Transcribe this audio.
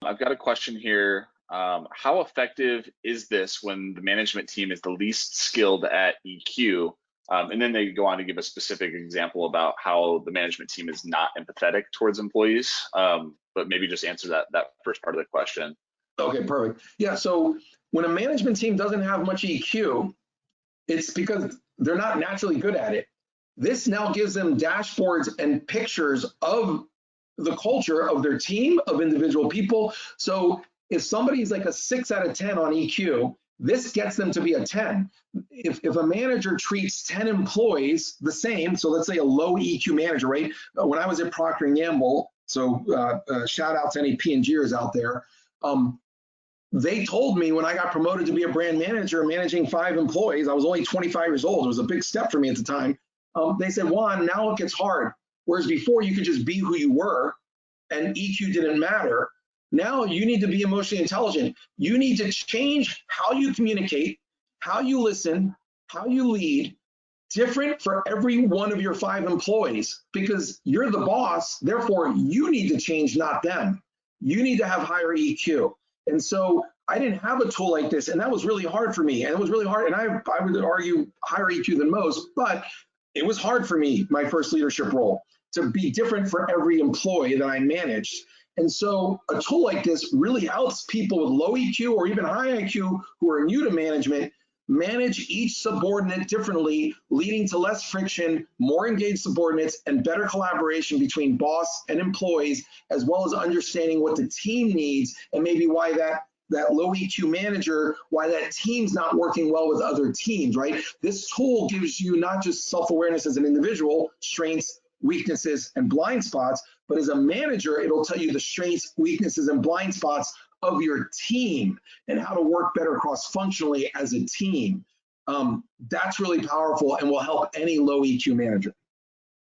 I've got a question here. How effective is this when the management team is the least skilled at EQ? And then they go on to give a specific example about how the management team is not empathetic towards employees. But maybe just answer that first part of the question. Okay, perfect. Yeah, so when a management team doesn't have much EQ, it's because they're not naturally good at it. This now gives them dashboards and pictures of the culture of their team, of individual people. So if somebody's like a 6 out of 10 on EQ, this gets them to be a 10. If a manager treats 10 employees the same, so let's say a low EQ manager, right? When I was at Procter & Gamble, so shout out to any P&Gers out there, they told me when I got promoted to be a brand manager managing 5 employees, I was only 25 years old. It was a big step for me at the time. They said, Juan, now it gets hard. Whereas before you could just be who you were and EQ didn't matter. Now you need to be emotionally intelligent. You need to change how you communicate, how you listen, how you lead, different for every one of your 5 employees, because you're the boss. Therefore, you need to change, not them. You need to have higher EQ. And so I didn't have a tool like this, and that was really hard for me. And it was really hard, and I would argue higher EQ than most, but it was hard for me, my first leadership role, to be different for every employee that I managed. And so a tool like this really helps people with low EQ or even high IQ who are new to management manage each subordinate differently, leading to less friction, more engaged subordinates, and better collaboration between boss and employees, as well as understanding what the team needs and maybe why that low EQ manager, why that team's not working well with other teams, right? This tool gives you not just self-awareness as an individual, strengths, weaknesses, and blind spots, but as a manager, it'll tell you the strengths, weaknesses, and blind spots of your team and how to work better cross-functionally as a team. That's really powerful and will help any low EQ manager.